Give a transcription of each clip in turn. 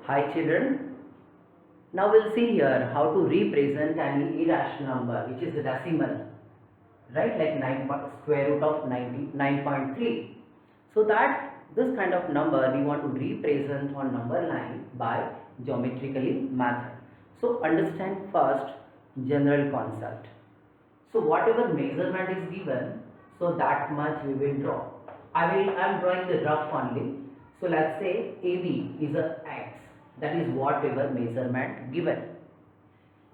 Hi children, now we'll see here how to represent an irrational number which is a decimal, right, like square root of 99.3. So that this kind of number we want to represent on number line by geometrically method. So understand first general concept. So whatever measurement is given, so that much we will draw. I'm drawing the rough only. So let's say AB is a x. That is whatever measurement given.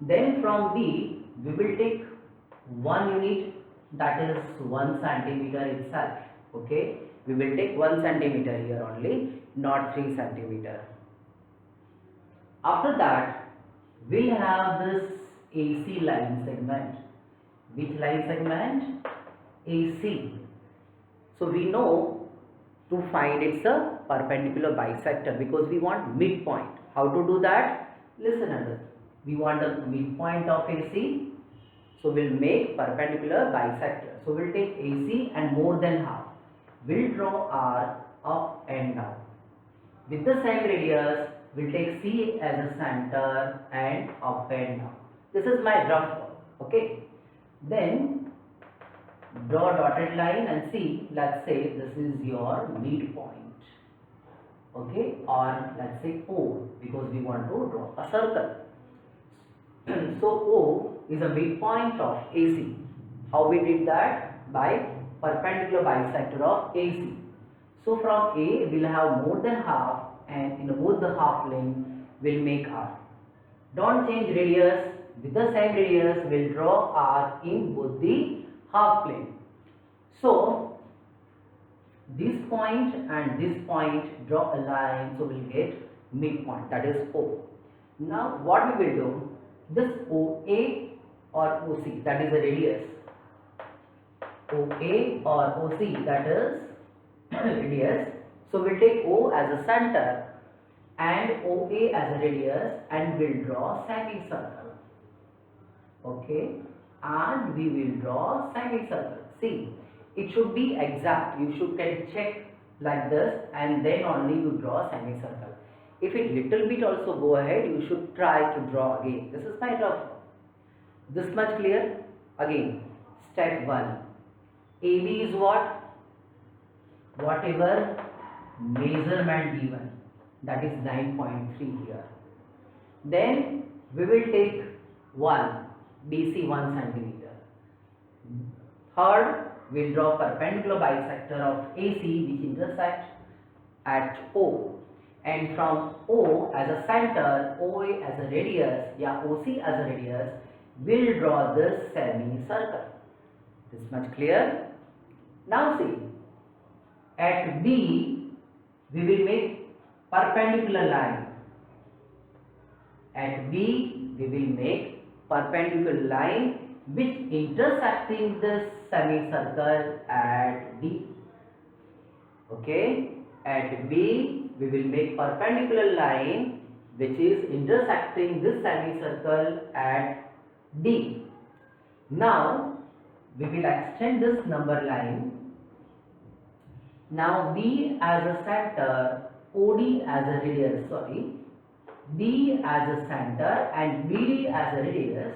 Then from B we will take 1 unit, that is 1 centimeter itself. Okay, we will take 1 centimeter here only, not 3 centimeter. After that we'll have this AC line segment. Which line segment? AC. So we know to find it's a perpendicular bisector because we want midpoint. How to do that? Listen at this. We want the midpoint of AC. So we'll make perpendicular bisector. So we'll take AC and more than half. We'll draw R up and down. With the same radius, we'll take C as a center and up and down. This is my rough one. Okay. Then draw dotted line and see, let's say this is your midpoint, okay, or let's say O because we want to draw a circle. So O is a midpoint of AC. How we did that? By perpendicular bisector of AC. So from A we'll have more than half, and in both the half length we'll make R. Don't change radius. With the same radius we'll draw R in both the half plane. So this point and this point, draw a line, so we'll get midpoint, that is O. Now what we will do, this OA or OC, that is a radius, OA or OC, that is radius. So we'll take O as a center and OA as a radius and we'll draw semicircle. Okay, and we will draw semicircle. See, it should be exact. You should can check like this and then only you draw semicircle. If it little bit also go ahead, you should try to draw again. This is my rough. This much clear? Again, step 1. AB is what? Whatever measurement given. That is 9.3 here. Then we will take 1. BC 1 centimeter. Third, we'll draw perpendicular bisector of AC which intersect at O. And from O as a center, OA as a radius, OC as a radius, we'll draw this semicircle. This much clear? Now see, at B, we will make perpendicular line. At B, we will make perpendicular line which intersecting this semicircle at D. Okay, at B we will make perpendicular line which is intersecting this semicircle at D. Now we will extend this number line. Now B as a center, OD as a radius, D as a center and BD as a radius,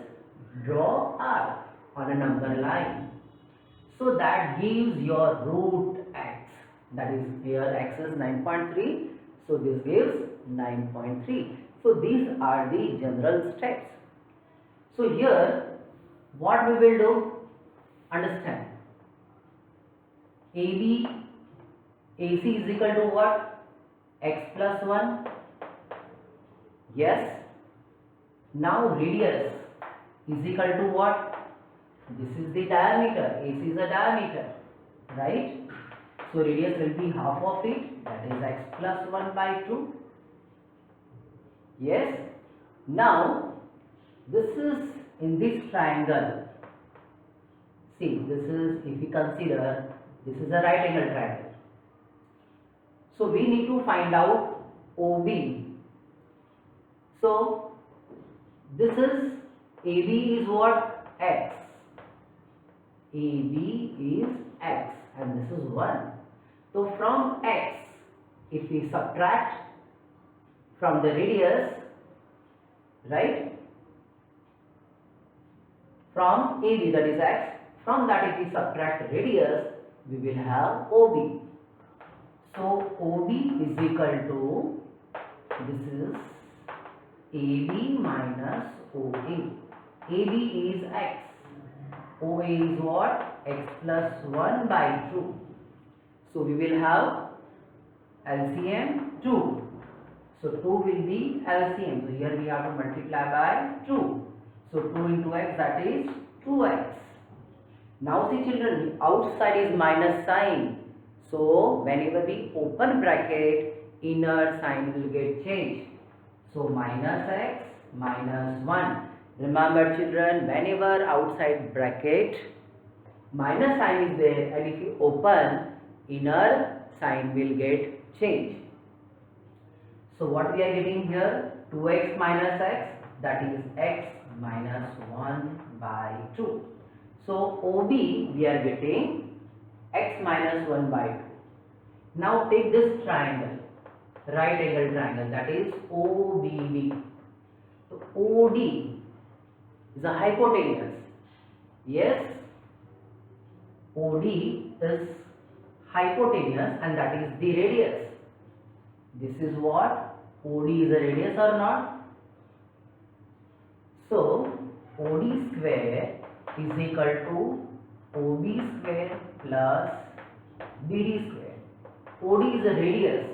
draw R on a number line. So that gives your root x. That is, here x is 9.3. So this gives 9.3. So these are the general steps. So here what we will do? Understand. AC is equal to what? X plus 1. Yes. Now radius is equal to what? This is the diameter. AC is a diameter, right? So radius will be half of it, that is x plus 1 by 2. Yes. Now this is in this triangle. See, this is, if we consider, this is a right angle triangle. So we need to find out OB. So this is AB is what? X. AB is X and this is 1. So from X, if we subtract from the radius, right, from AB, that is x, from that if we subtract radius, we will have OB. So OB is equal to, this is AB minus OA. AB is x, OA is what? X plus 1 by 2. So we will have LCM 2. So 2 will be LCM. So here we have to multiply by 2. So 2 into x, that is 2x. Now see children, outside is minus sign. So whenever we open bracket, inner sign will get changed. So minus x minus 1. Remember children, whenever outside bracket minus sign is there, and if you open, inner sign will get changed. So what we are getting here? 2x minus x, that is x minus 1 by 2. So OB we are getting x minus 1 by 2. Now take this triangle, right angle triangle, that is OBD. So OD is a hypotenuse. Yes, OD is hypotenuse and that is the radius. This is what? OD is a radius or not? So OD square is equal to OB square plus BD square. OD is a radius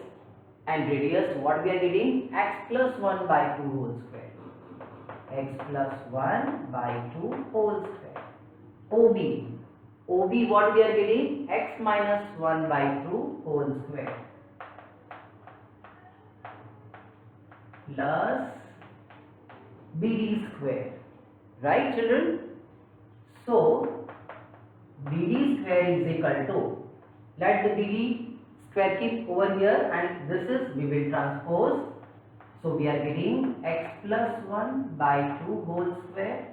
and radius what we are getting? X plus 1 by 2 whole square. X plus 1 by 2 whole square. OB. OB what we are getting? X minus 1 by 2 whole square. Plus BD square. Right children? So BD square is equal to, let the BD square keep over here and this is, we will transpose. So we are getting x plus 1 by 2 whole square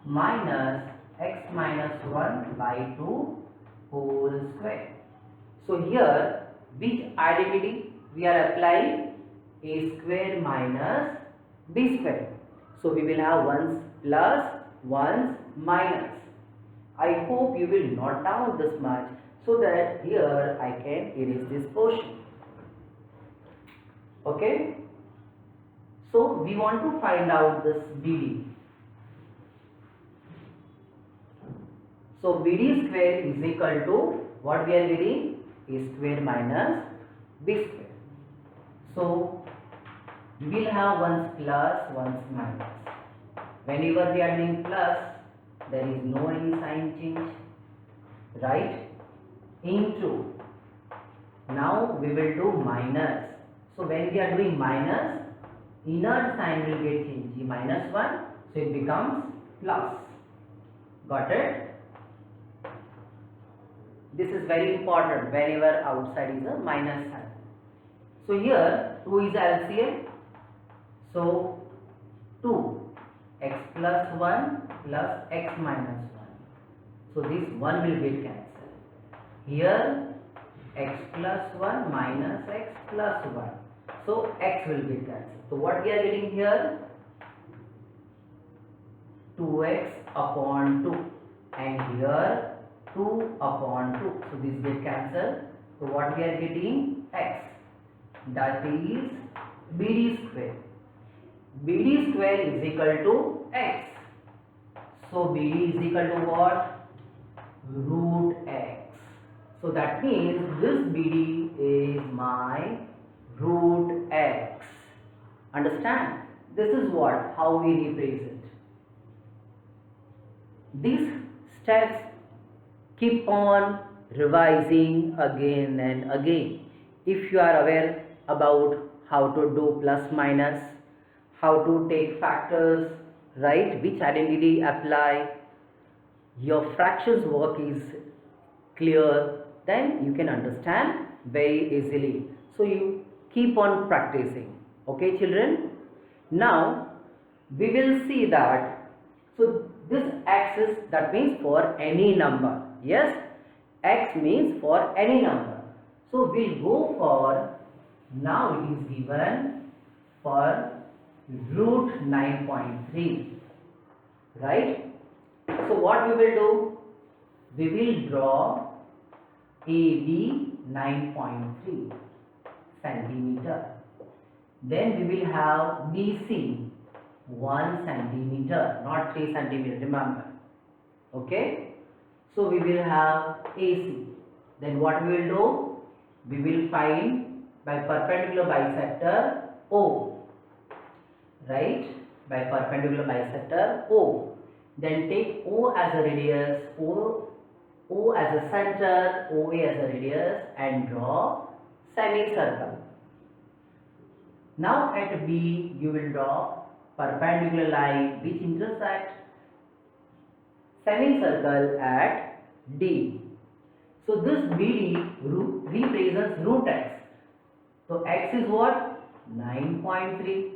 minus x minus 1 by 2 whole square. So here which identity we are applying? A square minus b square. So we will have 1's plus 1's minus. I hope you will note down this much so that here I can erase this portion. Okay. So we want to find out this BD. So BD square is equal to what we are getting? A square minus b square. So we will have 1's plus 1's minus. Whenever we are doing plus, there is no any sign change, right? Into. Now we will do minus. So when we are doing minus, inner sign will get changed. Minus 1, so it becomes plus. Got it? This is very important whenever outside is a minus sign. So here 2 is LCM. So 2 x plus 1 plus x minus 1. So this 1 will get cancelled. Here x plus 1 minus x plus 1. So x will get cancelled. So what we are getting here? 2x upon 2 and here 2 upon 2. So this get cancelled. So what we are getting? X. That is BD square. BD square is equal to x. So BD is equal to what? Root x. So that means this BD is my root x. Understand? This is what? How we represent. These steps keep on revising again and again. If you are aware about how to do plus minus, how to take factors, right, which identity apply, your fractions work is clear, then you can understand very easily. So you keep on practicing. Okay children? Now we will see that, so this x is, that means for any number. Yes, x means for any number. So we'll go for, now it is given for root 9.3, right? So what we will do? We will draw AB 9.3 centimeter. Then we will have BC 1 centimeter, not 3 centimeter, remember. Okay? So we will have AC. Then what we will do? We will find by perpendicular bisector O, right? By perpendicular bisector O. Then take O as a radius, O as a center, OA as a radius, and draw semicircle. Now at B you will draw perpendicular line which intersect semicircle at D. So this BD represents root x. So x is what? 9.3.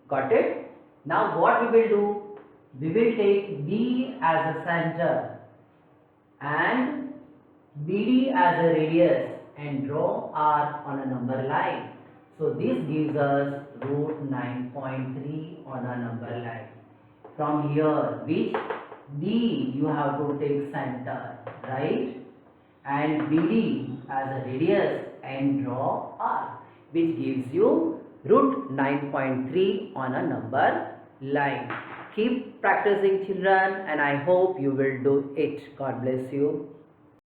Got it? Now what we will do? We will take D as a center and BD as a radius and draw R on a number line. So this gives us root 9.3 on a number line. From here, which D you have to take center, right? And BD as a radius and draw R, which gives you root 9.3 on a number line. Keep practicing, children, and I hope you will do it. God bless you.